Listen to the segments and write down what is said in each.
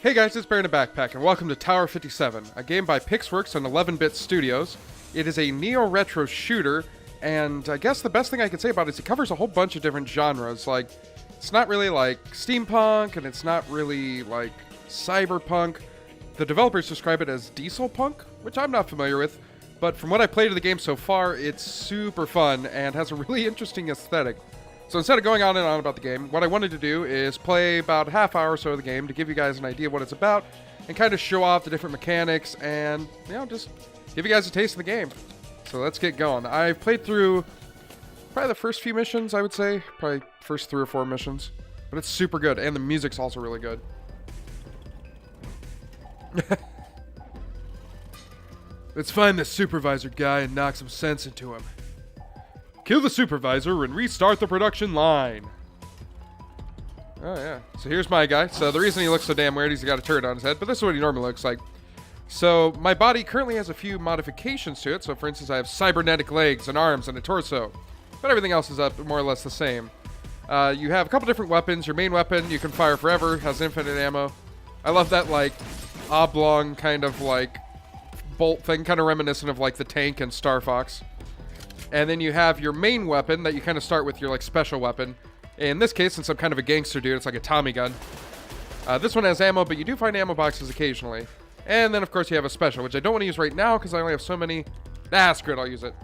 Hey guys, it's BearInABackpack, and welcome to Tower 57, a game by PixWerk and 11-Bit Studios. It is a neo-retro shooter, and I guess the best thing I can say about it is it covers a whole bunch of different genres. Like, it's not really like steampunk, and it's not really like cyberpunk. The developers describe it as diesel punk, which I'm not familiar with, but from what I played of the game so far, it's super fun and has a really interesting aesthetic. So instead of going on and on about the game, what I wanted to do is play about a half hour or so of the game to give you guys an idea of what it's about and kind of show off the different mechanics and, you know, just give you guys a taste of the game. So let's get going. I've played through probably the first few missions, I would say. Probably first 3 or 4 missions. But it's super good, and the music's also really good. Let's find this supervisor guy and knock some sense into him. Kill the supervisor and restart the production line. Oh, yeah. So here's my guy. So the reason he looks so damn weird is he's got a turret on his head, but this is what he normally looks like. So my body currently has a few modifications to it. So for instance, I have cybernetic legs and arms and a torso, but everything else is up more or less the same. You have a couple different weapons. Your main weapon, you can fire forever, has infinite ammo. I love that, like, oblong kind of, like, bolt thing, kind of reminiscent of, like, the tank in Star Fox. And then you have your main weapon that you kind of start with your, like, special weapon. In this case, since I'm kind of a gangster dude, it's like a Tommy gun. This one has ammo, but you do find ammo boxes occasionally. And then, of course, you have a special, which I don't want to use right now because I only have so many. Ah, screw it, I'll use it.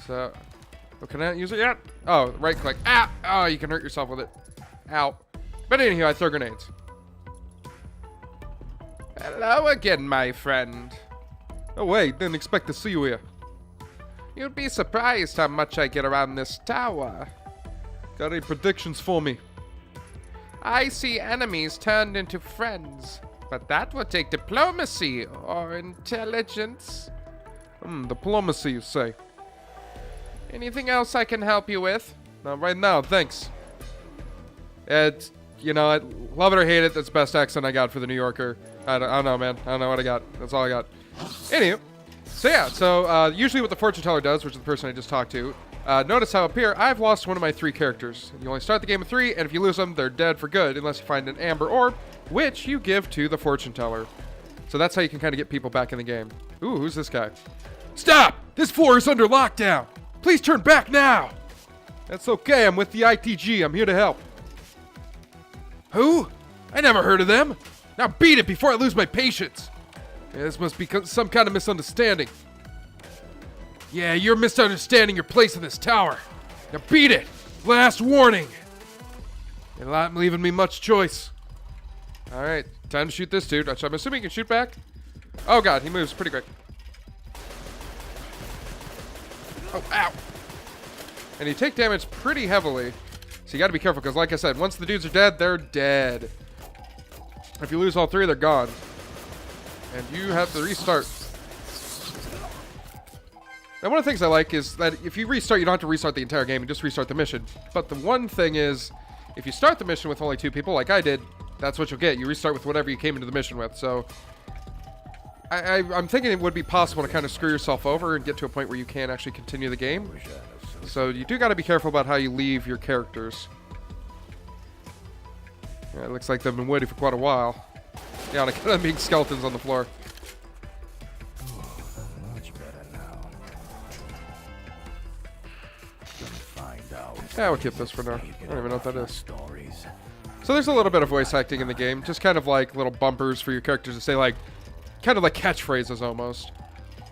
So, oh, can I not use it yet? Oh, right click. Ah! Oh, you can hurt yourself with it. Ow. But anyhow, I throw grenades. Hello again, my friend. Oh, wait, didn't expect to see you here. You'd be surprised how much I get around this tower. Got any predictions for me? I see enemies turned into friends, but that would take diplomacy or intelligence. Diplomacy, you say? Anything else I can help you with? Not right now, thanks. It's, you know, I love it or hate it, that's the best accent I got for the New Yorker. I don't know, man. I don't know what I got. That's all I got. Anywho. So yeah, usually what the fortune teller does, which is the person I just talked to, notice how up here, I've lost one of my 3 characters. You only start the game with 3, and if you lose them, they're dead for good, unless you find an amber orb, which you give to the fortune teller. So that's how you can kind of get people back in the game. Ooh, who's this guy? Stop! This floor is under lockdown! Please turn back now! That's okay, I'm with the ITG, I'm here to help. Who? I never heard of them! Now beat it before I lose my patience! Yeah, this must be some kind of misunderstanding. Yeah, you're misunderstanding your place in this tower. Now beat it! Last warning! You're not leaving me much choice. Alright, time to shoot this dude. I'm assuming he can shoot back? Oh god, he moves pretty quick. Oh, ow! And you take damage pretty heavily. So you gotta be careful, because like I said, once the dudes are dead, they're dead. If you lose all 3, they're gone. And you have to restart. Now, one of the things I like is that if you restart, you don't have to restart the entire game. You just restart the mission. But the one thing is, if you start the mission with only 2 people, like I did, that's what you'll get. You restart with whatever you came into the mission with. So, I'm thinking it would be possible to kind of screw yourself over and get to a point where you can't actually continue the game. So, you do got to be careful about how you leave your characters. Yeah, it looks like they've been waiting for quite a while. Yeah, and I kind of being skeletons on the floor. Much better now. Find out. Yeah, we'll keep this for now. I don't even know what that is. So there's a little bit of voice acting in the game, just kind of like little bumpers for your characters to say, like, kind of like catchphrases almost.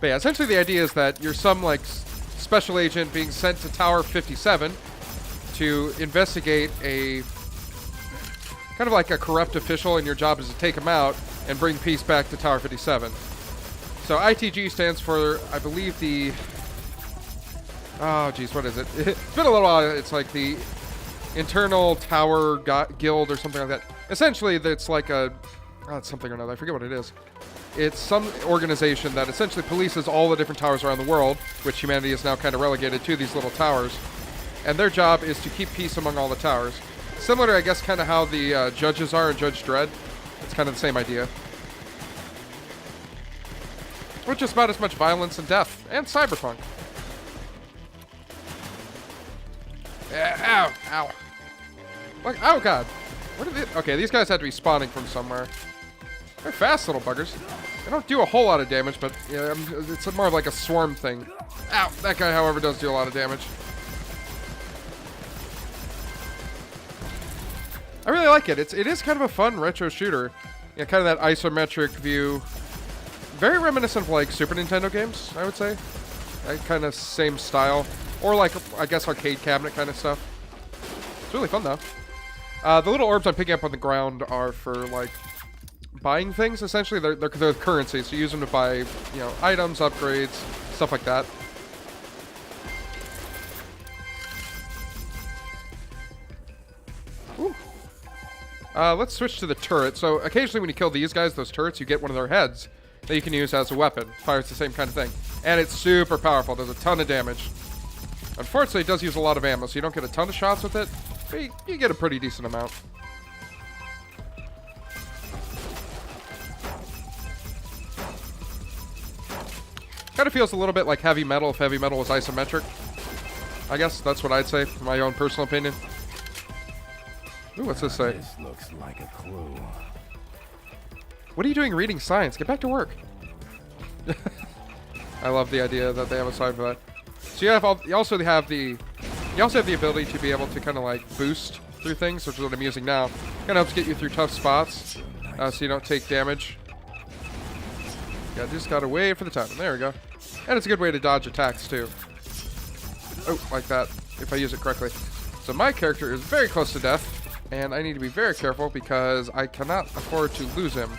But yeah, essentially the idea is that you're some like special agent being sent to Tower 57 to investigate a kind of like a corrupt official, and your job is to take him out and bring peace back to Tower 57. So ITG stands for, I believe, the... Oh, geez, what is it? It's been a little while. It's like the Internal Tower Guild or something like that. Essentially, it's like a... Oh, it's something or another. I forget what it is. It's some organization that essentially polices all the different towers around the world, which humanity is now kind of relegated to these little towers. And their job is to keep peace among all the towers. Similar to, I guess, kind of how the judges are in Judge Dredd. It's kind of the same idea. With just about as much violence and death. And cyberpunk. Ow. Ow. Like, oh, God. What are they? Okay, these guys had to be spawning from somewhere. They're fast little buggers. They don't do a whole lot of damage, but yeah, it's more of like a swarm thing. Ow! That guy, however, does do a lot of damage. I really like it. It is kind of a fun retro shooter. Yeah, kind of that isometric view. Very reminiscent of like Super Nintendo games, I would say. That kind of same style. Or like, I guess, arcade cabinet kind of stuff. It's really fun though. The little orbs I'm picking up on the ground are for like buying things, essentially. They're currency, so you use them to buy, you know, items, upgrades, stuff like that. Ooh. Let's switch to the turret. So occasionally when you kill these guys, those turrets, you get one of their heads that you can use as a weapon. Fires the same kind of thing. And it's super powerful. Does a ton of damage. Unfortunately, it does use a lot of ammo, so you don't get a ton of shots with it. But you get a pretty decent amount. Kind of feels a little bit like heavy metal if heavy metal was isometric. I guess that's what I'd say, in my own personal opinion. Ooh, what's this say? This looks like a clue. What are you doing reading science? Get back to work. I lof the idea that they have a side for that. So you also have the ability to be able to kind of like boost through things, which is what I'm using now. Kind of helps get you through tough spots, so you don't take damage. Yeah, just gotta wait for the time. There we go. And it's a good way to dodge attacks too. Oh, like that, if I use it correctly. So my character is very close to death, and I need to be very careful because I cannot afford to lose him.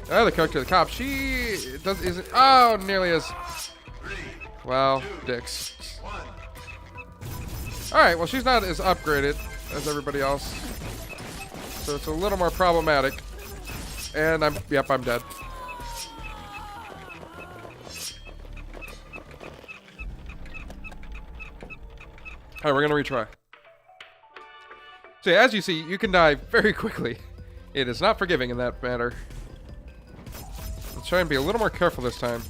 The character, the cop, she isn't. Oh, nearly as. Well, dicks. All right, well, she's not as upgraded as everybody else, so it's a little more problematic. And I'm dead. All right, we're gonna retry. So, as you see, you can die very quickly. It is not forgiving in that matter. Let's try and be a little more careful this time.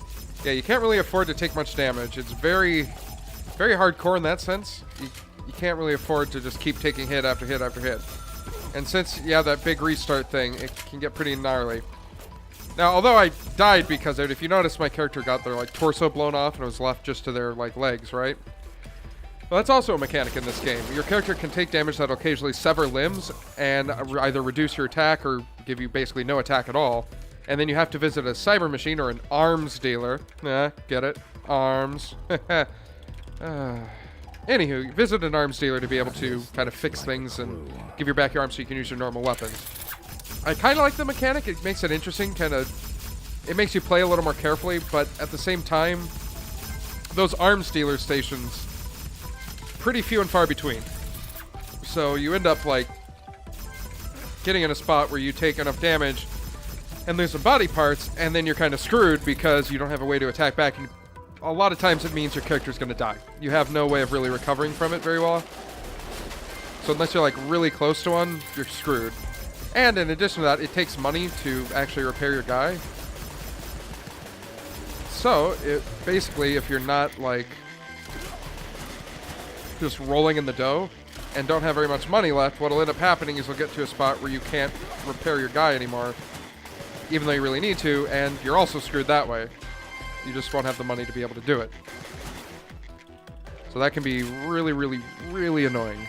Yeah, you can't really afford to take much damage. It's very, very hardcore in that sense. You can't really afford to just keep taking hit after hit after hit. And since, yeah, that big restart thing, it can get pretty gnarly. Now, although I died because of it, if you notice, my character got their, like, torso blown off and it was left just to their, like, legs, right? Well, that's also a mechanic in this game. Your character can take damage that will occasionally sever limbs and either reduce your attack or give you basically no attack at all. And then you have to visit a cyber machine or an arms dealer. Get it? Arms. Anywho, visit an arms dealer to be able to kind of fix things and give you back your arms so you can use your normal weapons. I kind of like the mechanic. It makes it interesting. It makes you play a little more carefully, but at the same time, those arms dealer stations, pretty few and far between. So you end up like getting in a spot where you take enough damage and lose some body parts, and then you're kind of screwed because you don't have a way to attack back. And a lot of times it means your character's going to die. You have no way of really recovering from it very well. So unless you're like really close to one, you're screwed. And in addition to that, it takes money to actually repair your guy. So basically, if you're not like just rolling in the dough and don't have very much money left, what'll end up happening is you'll get to a spot where you can't repair your guy anymore, even though you really need to, and you're also screwed that way. You just won't have the money to be able to do it. So that can be really, really, really annoying.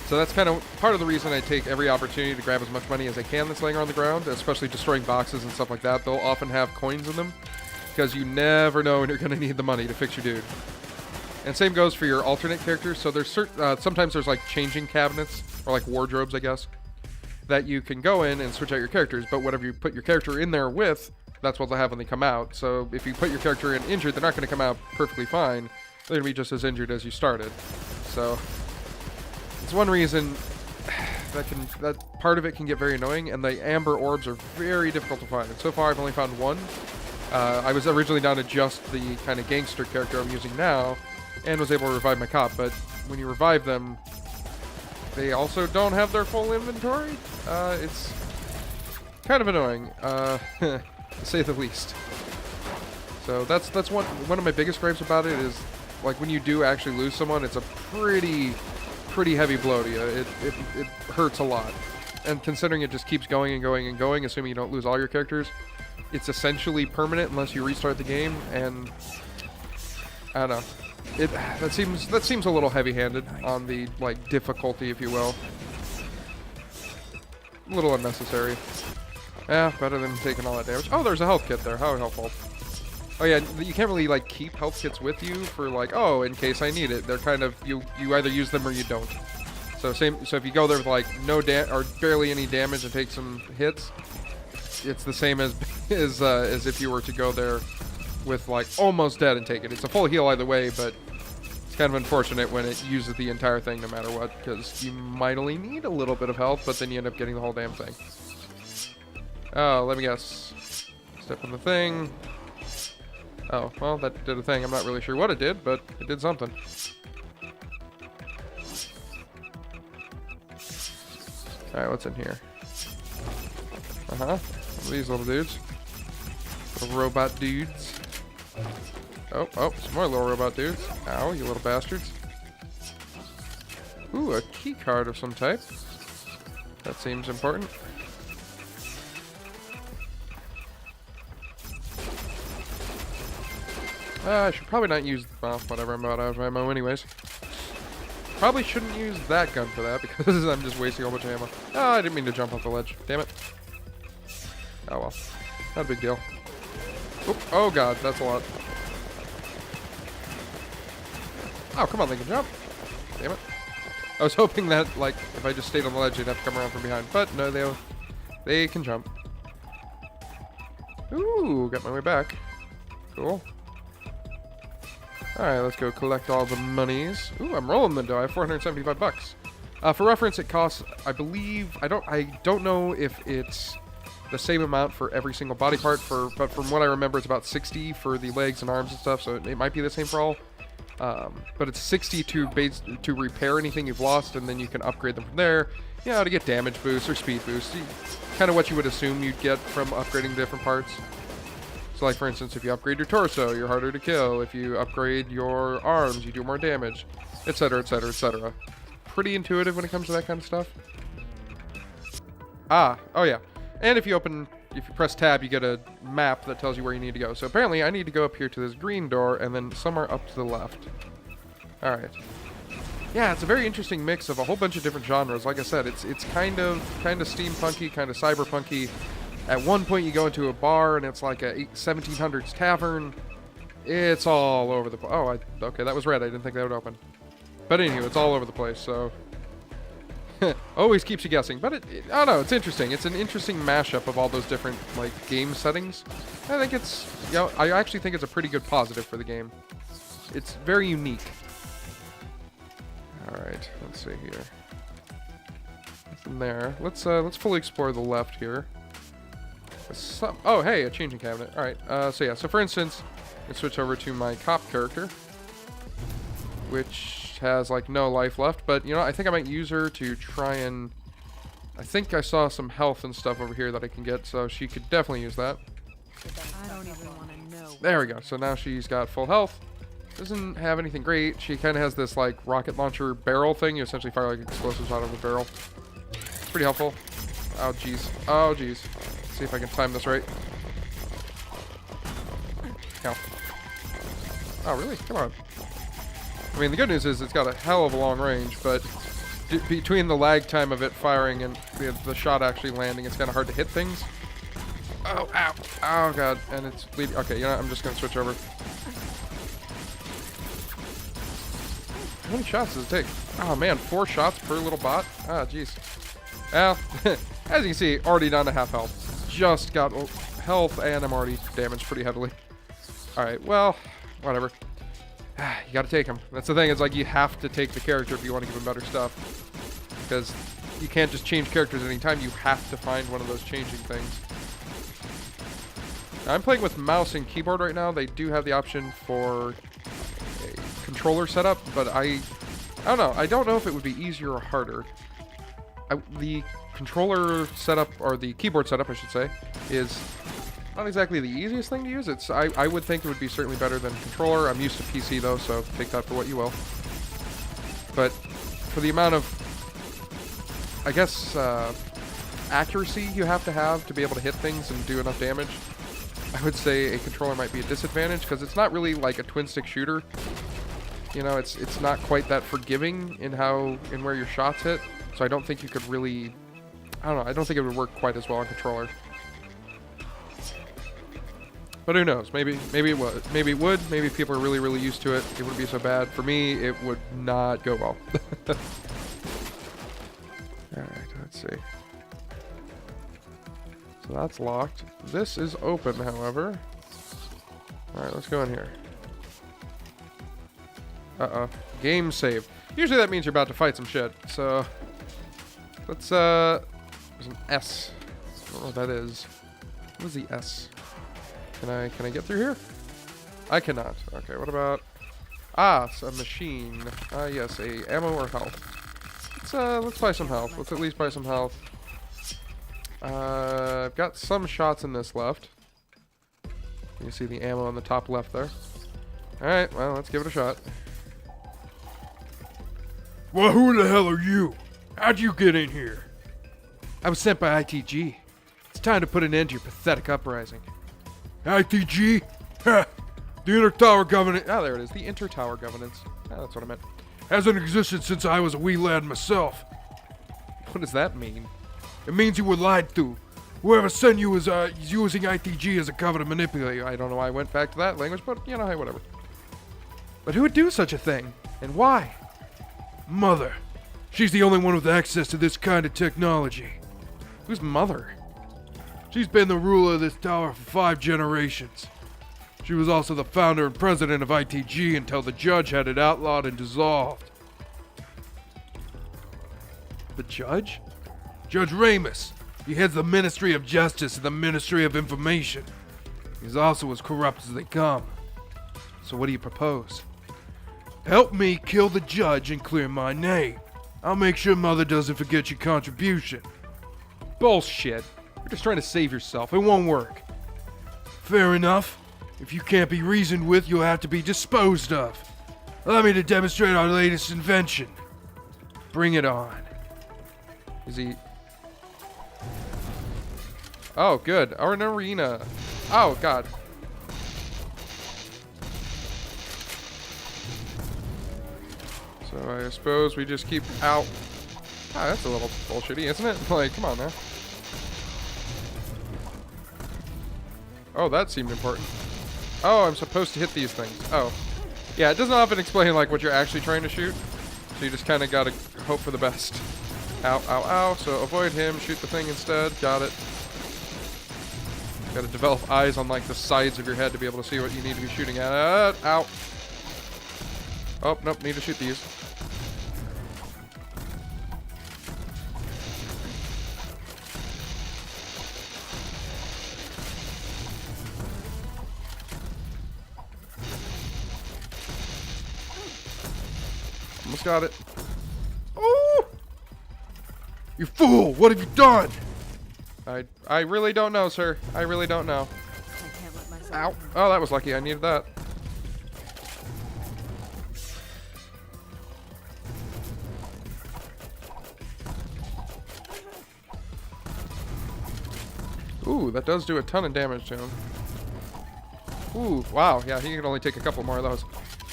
So that's kind of part of the reason I take every opportunity to grab as much money as I can that's laying around the ground, especially destroying boxes and stuff like that. They'll often have coins in them, because you never know when you're going to need the money to fix your dude. And same goes for your alternate characters. So there's sometimes there's like changing cabinets, or like wardrobes, I guess, that you can go in and switch out your characters. But whatever you put your character in there with, that's what they'll have when they come out. So if you put your character in injured, they're not going to come out perfectly fine. They're going to be just as injured as you started. So it's one reason that part of it can get very annoying, and the amber orbs are very difficult to find. And so far I've only found one. I was originally down to just the kind of gangster character I'm using now, and was able to revive my cop, but when you revive them, they also don't have their full inventory. It's kind of annoying, to say the least. So that's one of my biggest gripes about it is, like, when you do actually lose someone, it's a pretty heavy blow to you. It hurts a lot. And considering it just keeps going and going and going, assuming you don't lose all your characters, it's essentially permanent unless you restart the game, and I don't know. That seems a little heavy-handed on the, like, difficulty, if you will. A little unnecessary. Yeah, better than taking all that damage. Oh, there's a health kit there. How helpful. Oh yeah, you can't really, like, keep health kits with you for, like, oh, in case I need it. They're kind of, you either use them or you don't. So if you go there with, like, no or barely any damage and take some hits, it's the same as if you were to go there with, like, almost dead and take it. It's a full heal either way, but it's kind of unfortunate when it uses the entire thing no matter what, because you might only need a little bit of health, but then you end up getting the whole damn thing. Oh, let me guess. Step on the thing. Oh, well, that did a thing. I'm not really sure what it did, but it did something. Alright, what's in here? These little dudes. Little robot dudes. Oh, some more little robot dudes. Ow, you little bastards. Ooh, a key card of some type. That seems important. I should probably not use... Well, whatever, I'm about out of ammo anyways. Probably shouldn't use that gun for that, because I'm just wasting a whole bunch of ammo. Oh, I didn't mean to jump off the ledge. Damn it. Oh well. Not a big deal. Oop, oh god, that's a lot. Oh, come on, they can jump. Damn it. I was hoping that, like, if I just stayed on the ledge, they'd have to come around from behind. But no, they can jump. Ooh, got my way back. Cool. Alright, let's go collect all the monies. Ooh, I'm rolling the dough. I have 475 bucks. For reference, it costs, I believe, I don't know if it's the same amount for every single body part, but from what I remember, it's about 60 for the legs and arms and stuff, so it might be the same for all. But it's 60 to repair anything you've lost, and then you can upgrade them from there, you know, to get damage boosts or speed boosts. Kind of what you would assume you'd get from upgrading different parts. So, like, for instance, if you upgrade your torso, you're harder to kill. If you upgrade your arms, you do more damage, etc., etc., etc. Pretty intuitive when it comes to that kind of stuff. Oh yeah. And if you press tab, you get a map that tells you where you need to go. So apparently I need to go up here to this green door and then somewhere up to the left. Alright. Yeah, it's a very interesting mix of a whole bunch of different genres. Like I said, it's kind of steampunky, kind of cyberpunky. At one point you go into a bar and it's like a 1700s tavern. It's all over the place. Oh, okay, that was red. I didn't think that would open. But anyway, it's all over the place, so... always keeps you guessing. But I don't know, it's interesting. It's an interesting mashup of all those different, like, game settings. I think it's... You know, I actually think it's a pretty good positive for the game. It's very unique. Alright, let's see here. From there. Let's fully explore the left here. Oh, hey, a changing cabinet. Alright, so for instance, let's switch over to my cop character, which has, like, no life left, but, you know, I think I might use her to try and... I think I saw some health and stuff over here that I can get, so she could definitely use that. I don't even want to know. There we go. So now she's got full health. Doesn't have anything great. She kind of has this, like, rocket launcher barrel thing. You essentially fire, like, explosives out of the barrel. It's pretty helpful. Oh, jeez. Oh, jeez. See if I can time this right. Ow. Oh, really? Come on. I mean, the good news is it's got a hell of a long range, but between the lag time of it firing and the shot actually landing, it's kind of hard to hit things. Oh, ow. Oh, God. And it's bleeding. Okay, you know what? I'm just going to switch over. How many shots does it take? Oh, man. 4 shots per little bot? Ah, jeez. Well, as you can see, already down to half health. Just got health, and I'm already damaged pretty heavily. Alright, well, whatever. You gotta take him. That's the thing, it's like you have to take the character if you want to give him better stuff. Because you can't just change characters at any time, you have to find one of those changing things. Now, I'm playing with mouse and keyboard right now. They do have the option for a controller setup, but I don't know. I don't know if it would be easier or harder. The controller setup, or the keyboard setup, I should say, is not exactly the easiest thing to use. I would think it would be certainly better than controller. I'm used to PC though, so take that for what you will. But for the amount of, I guess, accuracy you have to be able to hit things and do enough damage, I would say a controller might be a disadvantage because it's not really like a twin stick shooter. You know, it's not quite that forgiving in where your shots hit. So I don't think you could really, I don't know, I don't think it would work quite as well on controller. But who knows? Maybe it would. Maybe it would. Maybe if people are really, really used to it, it wouldn't be so bad. For me, it would not go well. Alright, let's see. So that's locked. This is open, however. Alright, let's go in here. Uh-oh. Game saved. Usually that means you're about to fight some shit. So, let's, there's an S. I don't know what that is. What is the S? Can I get through here? I cannot. Okay, what about... Ah, it's a machine. Yes, a ammo or health. Let's buy some health. Let's at least buy some health. I've got some shots in this left. You see the ammo on the top left there. Alright, well, let's give it a shot. Well, who the hell are you? How'd you get in here? I was sent by ITG. It's time to put an end to your pathetic uprising. ITG? Ha! The Inter-Tower Governance Ah, there it is. The Inter-Tower Governance. Ah, that's what I meant. hasn't existed since I was a wee lad myself. What does that mean? It means you were lied to. Whoever sent you is using ITG as a cover to manipulate you. I don't know why I went back to that language, but, you know, hey, whatever. But who would do such a thing? And why? Mother. She's the only one with access to this kind of technology. Who's Mother? She's been the ruler of this tower for 5 generations. She was also the founder and president of ITG until the judge had it outlawed and dissolved. The judge? Judge Ramus. He heads the Ministry of Justice and the Ministry of Information. He's also as corrupt as they come. So what do you propose? Help me kill the judge and clear my name. I'll make sure Mother doesn't forget your contribution. Bullshit. You're just trying to save yourself. It won't work. Fair enough. If you can't be reasoned with, you'll have to be disposed of. Allow me to demonstrate our latest invention. Bring it on. Is he... Oh, good. Or an arena. Oh, God. So I suppose we just keep out... Ah, that's a little bullshitty, isn't it? Like, come on now. Oh, that seemed important. Oh, I'm supposed to hit these things. Oh. Yeah, it doesn't often explain, like, what you're actually trying to shoot. So you just kind of gotta hope for the best. Ow, ow, ow. So avoid him, shoot the thing instead. Got it. Gotta develop eyes on, like, the sides of your head to be able to see what you need to be shooting at. Ow. Oh, nope, need to shoot these. Almost got it. Oh! You fool! What have you done? I really don't know, sir. I really don't know. I can't let myself. Ow. Oh, that was lucky. I needed that. Ooh, that does do a ton of damage to him. Ooh, wow. Yeah, he can only take a couple more of those.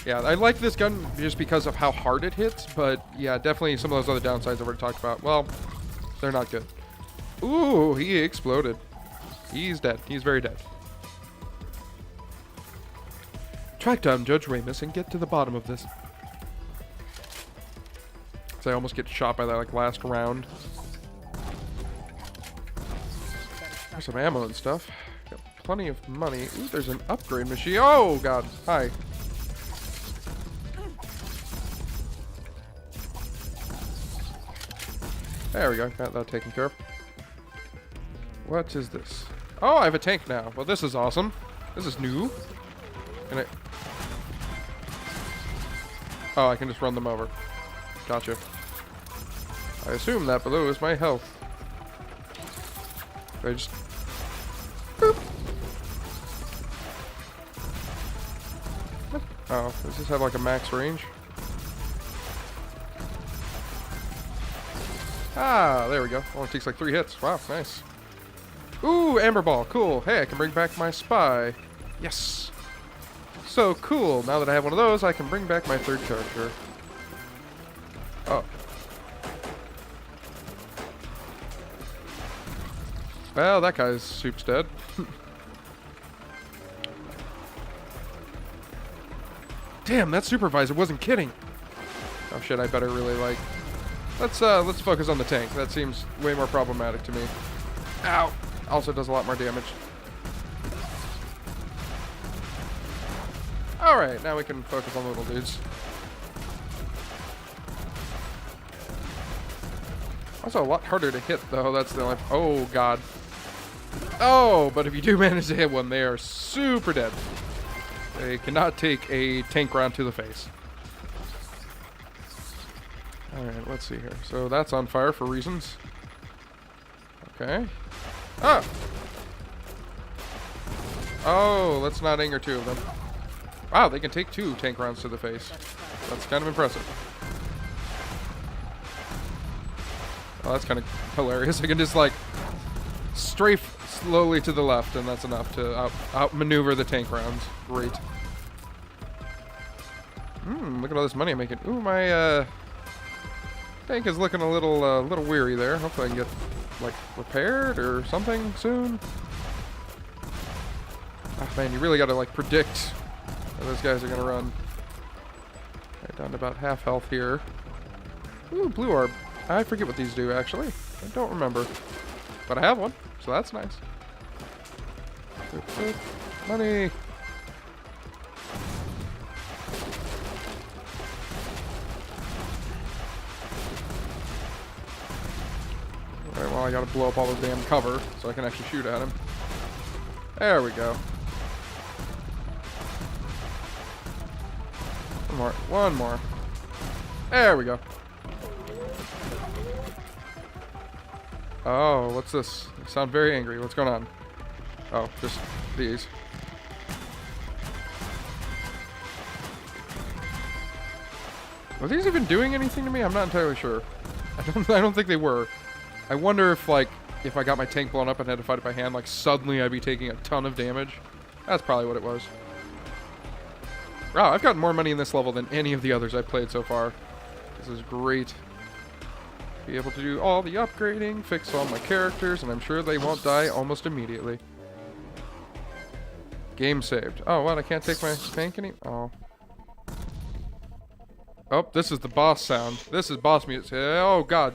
Yeah, I like this gun just because of how hard it hits, but yeah, definitely some of those other downsides I've already talked about. Well, they're not good. Ooh, he exploded. He's dead. He's very dead. Track down Judge Ramus and get to the bottom of this. So I almost get shot by that like last round. There's some ammo and stuff. Got plenty of money. Ooh, there's an upgrade machine. Oh, God. Hi. There we go. Got that taken care of. What is this? Oh, I have a tank now. Well, this is awesome. This is new. Can I... Oh, I can just run them over. Gotcha. I assume that below is my health. I just... Boop. Oh, does this have like a max range? Ah, there we go. Only takes like 3 hits. Wow, nice. Ooh, Amber Ball. Cool. Hey, I can bring back my spy. Yes. So cool. Now that I have one of those, I can bring back my 3rd character. Oh. Well, that guy's soup's dead. Damn, that supervisor wasn't kidding. Oh shit, I better really like... Let's focus on the tank. That seems way more problematic to me. Ow! Also does a lot more damage. Alright, now we can focus on little dudes. Also a lot harder to hit though, that's the only... Oh god. Oh, but if you do manage to hit one, they are super dead. They cannot take a tank round to the face. Alright, let's see here. So that's on fire for reasons. Okay. Ah! Oh, let's not anger 2 of them. Wow, they can take 2 tank rounds to the face. That's kind of impressive. Oh, that's kind of hilarious. I can just like strafe slowly to the left, and that's enough to outmaneuver the tank rounds. Great. Look at all this money I'm making. Ooh, my tank is looking a little weary there. Hopefully I can get like repaired or something soon. Ah, man, you really got to like predict where those guys are gonna run. Right down to about half health here. Ooh, blue orb. I forget what these do actually. I don't remember, but I have one, so that's nice. Money. Alright, well I gotta blow up all the damn cover so I can actually shoot at him. There we go. One more. There we go. Oh, what's this? You sound very angry. What's going on? Oh, just these. Were these even doing anything to me? I'm not entirely sure. I don't think they were. I wonder if like if I got my tank blown up and had to fight it by hand, like suddenly I'd be taking a ton of damage. That's probably what it was. Wow, I've gotten more money in this level than any of the others I've played so far. This is great. Be able to do all the upgrading, fix all my characters, and I'm sure they won't die almost immediately. Game saved. Oh, what? I can't take my tank any... Oh. Oh, this is the boss sound. This is boss music. Oh, God.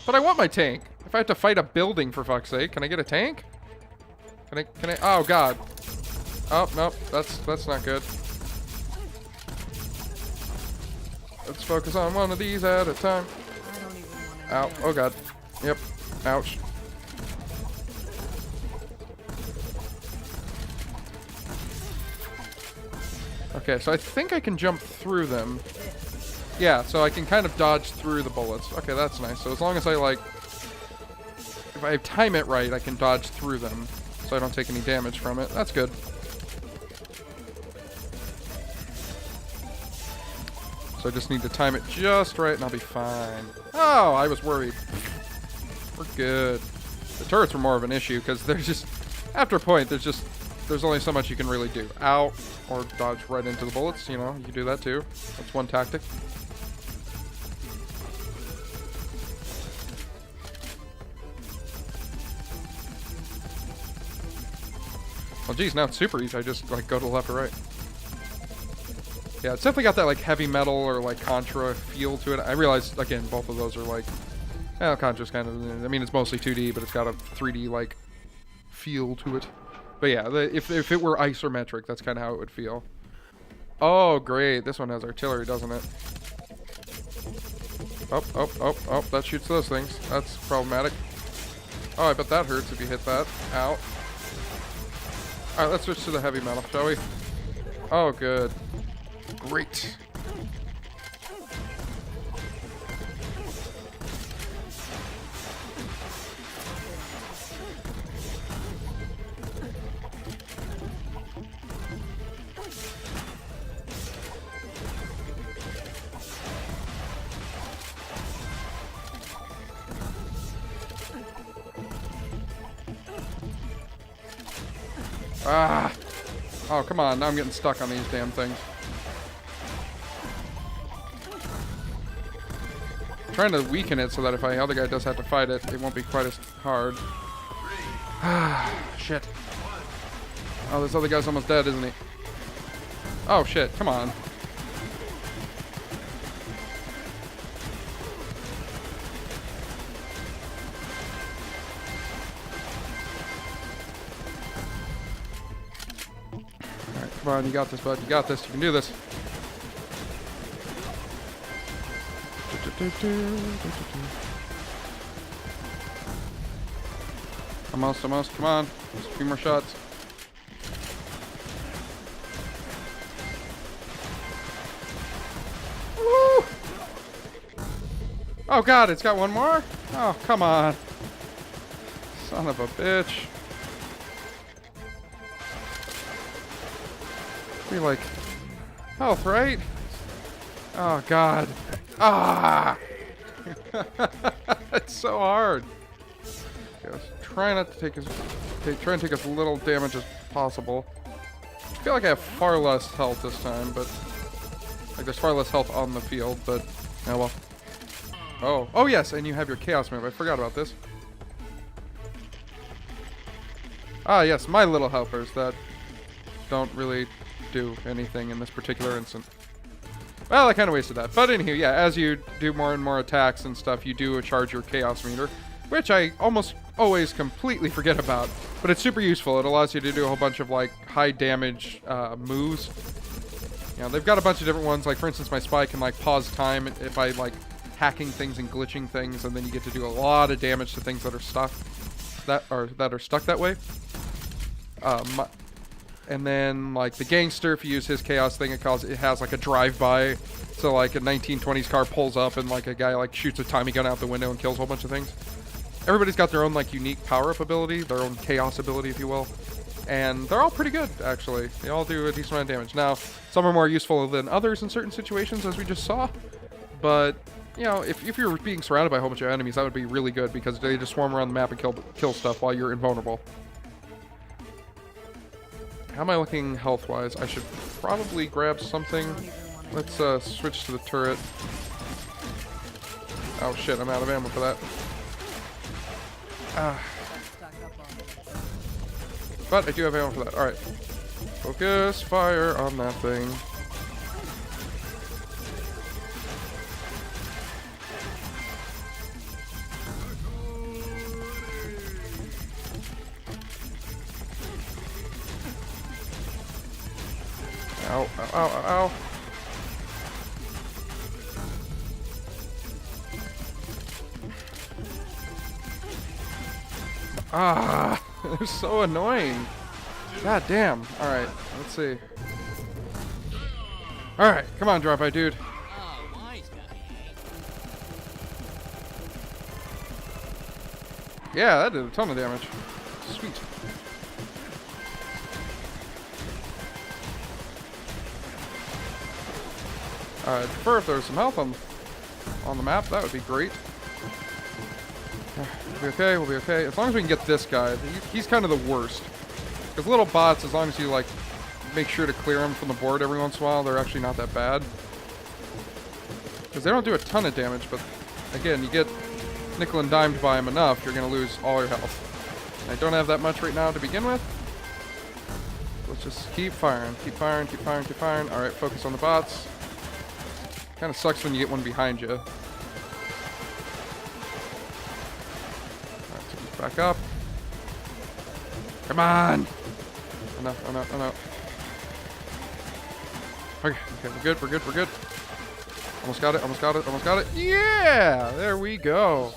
But I want my tank. If I have to fight a building, for fuck's sake, can I get a tank? Can I... Oh, God. Oh, nope. That's not good. Let's focus on one of these at a time. Ow. Oh, God. Yep. Ouch. Okay, so I think I can jump through them. Yeah, so I can kind of dodge through the bullets. Okay, that's nice. So as long as I, like... If I time it right, I can dodge through them. So I don't take any damage from it. That's good. So I just need to time it just right and I'll be fine. Oh, I was worried. We're good. The turrets were more of an issue because there's just... After a point, there's only so much you can really do. Ow. Or dodge right into the bullets, you know. You can do that too. That's one tactic. Well, geez, now it's super easy. I just, like, go to the left or right. Yeah, it's definitely got that, like, heavy metal or, like, Contra feel to it. I realize, again, both of those are, like... Well, Contra's kind of... I mean, it's mostly 2D, but it's got a 3D, like, feel to it. But yeah, if it were isometric, that's kind of how it would feel. Oh, great. This one has artillery, doesn't it? Oh, that shoots those things. That's problematic. Oh, I bet that hurts if you hit that. Ow. Alright, let's switch to the heavy metal, shall we? Oh, good. Great. Ah! Oh, come on. Now I'm getting stuck on these damn things. I'm trying to weaken it so that if the other guy does have to fight it, it won't be quite as hard. Ah, shit. Oh, this other guy's almost dead, isn't he? Oh, shit. Come on. Alright, come on. You got this, bud. You got this. You can do this. Almost. Come on. Just a few more shots. Woo! Oh god, it's got one more? Oh, come on. Son of a bitch. Be like health, right? Oh god. Ah! It's so hard. Yes. Try not to try and take as little damage as possible. I feel like I have far less health this time, but like there's far less health on the field, but oh well. Oh yes, and you have your chaos move. I forgot about this. Ah yes, my little helpers that don't really do anything in this particular instance. Well, I kind of wasted that. But anywho, yeah, as you do more and more attacks and stuff, you do charge your chaos meter, which I almost always completely forget about. But it's super useful. It allows you to do a whole bunch of like high damage moves. You know, they've got a bunch of different ones. Like for instance, my spy can like pause time by like hacking things and glitching things, and then you get to do a lot of damage to things that are stuck. That are stuck that way. And then, like, the gangster, if you use his chaos thing, it has, like, a drive-by. So, like, a 1920s car pulls up and, like, a guy, like, shoots a Tommy gun out the window and kills a whole bunch of things. Everybody's got their own, like, unique power-up ability, their own chaos ability, if you will. And they're all pretty good, actually. They all do a decent amount of damage. Now, some are more useful than others in certain situations, as we just saw. But, you know, if you're being surrounded by a whole bunch of enemies, that would be really good, because they just swarm around the map and kill stuff while you're invulnerable. How am I looking health-wise? I should probably grab something. Let's switch to the turret. Oh shit, I'm out of ammo for that. But I do have ammo for that. Alright. Focus fire on that thing. Ow, ow, ow, ow. Ah, they're so annoying. God damn. Alright, let's see. Alright, come on, drop by, dude. Yeah, that did a ton of damage. Sweet. I'd prefer if there was some health on the map. That would be great. We'll be okay. We'll be okay. As long as we can get this guy. He's kind of the worst. Because little bots, as long as you like make sure to clear them from the board every once in a while, they're actually not that bad. Because they don't do a ton of damage, but again, you get nickel and dimed by them enough, you're going to lose all your health. And I don't have that much right now to begin with. Let's just keep firing. Keep firing, keep firing, keep firing. Alright, focus on the bots. Kind of sucks when you get one behind you. Alright, so back up. Come on! Oh no, oh no, oh no. Okay, we're good, we're good, we're good. Almost got it, almost got it, almost got it. Yeah! There we go.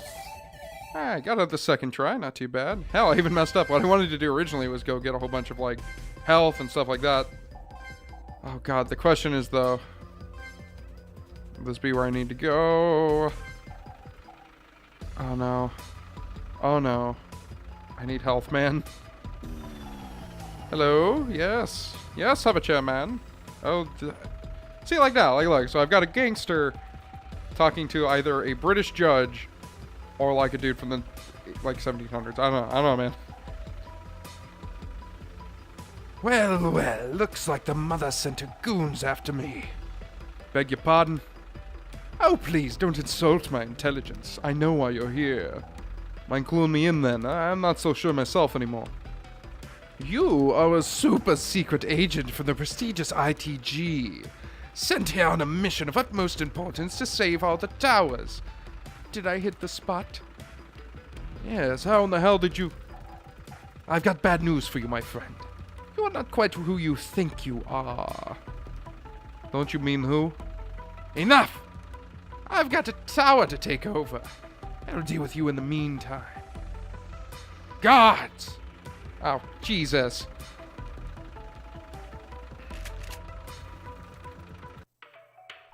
I got it the second try, not too bad. Hell, I even messed up. What I wanted to do originally was go get a whole bunch of, like, health and stuff like that. Oh god, the question is, though, will this be where I need to go? Oh no. Oh no. I need health, man. Hello? Yes. Yes, Sabacha, man. Oh, see, like now, like, so I've got a gangster talking to either a British judge or like a dude from the, like, 1700s. I don't know, man. Well, well, looks like the mother sent her goons after me. Beg your pardon? Oh, please, don't insult my intelligence. I know why you're here. Mind cluing me in then? I'm not so sure myself anymore. You are a super secret agent from the prestigious ITG, sent here on a mission of utmost importance to save all the towers. Did I hit the spot? Yes, how in the hell did you... I've got bad news for you, my friend. You are not quite who you think you are. Don't you mean who? Enough! I've got a tower to take over. I'll deal with you in the meantime. Guards! Oh, Jesus.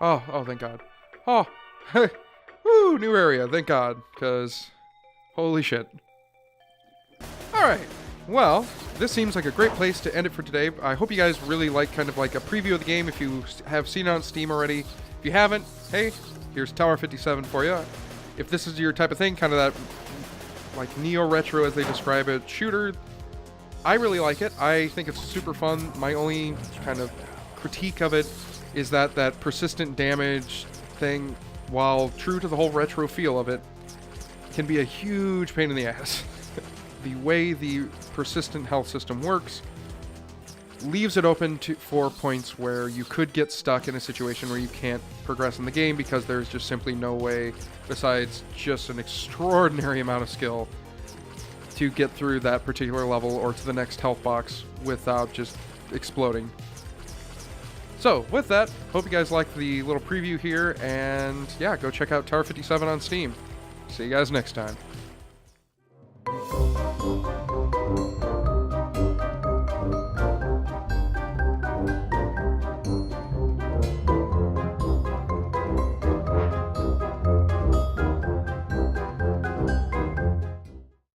Oh, thank God. Oh, woo, new area, thank God, because holy shit. Alright, well, this seems like a great place to end it for today. I hope you guys really like kind of like a preview of the game if you have seen it on Steam already. If you haven't, hey, here's Tower 57 for you. If this is your type of thing, kind of that like neo-retro as they describe it, shooter, I really like it. I think it's super fun. My only kind of critique of it is that persistent damage thing, while true to the whole retro feel of it, can be a huge pain in the ass. The way the persistent health system works leaves it open for points where you could get stuck in a situation where you can't progress in the game because there's just simply no way, besides just an extraordinary amount of skill, to get through that particular level or to the next health box without just exploding. So, with that, hope you guys liked the little preview here, and yeah, go check out Tower 57 on Steam. See you guys next time.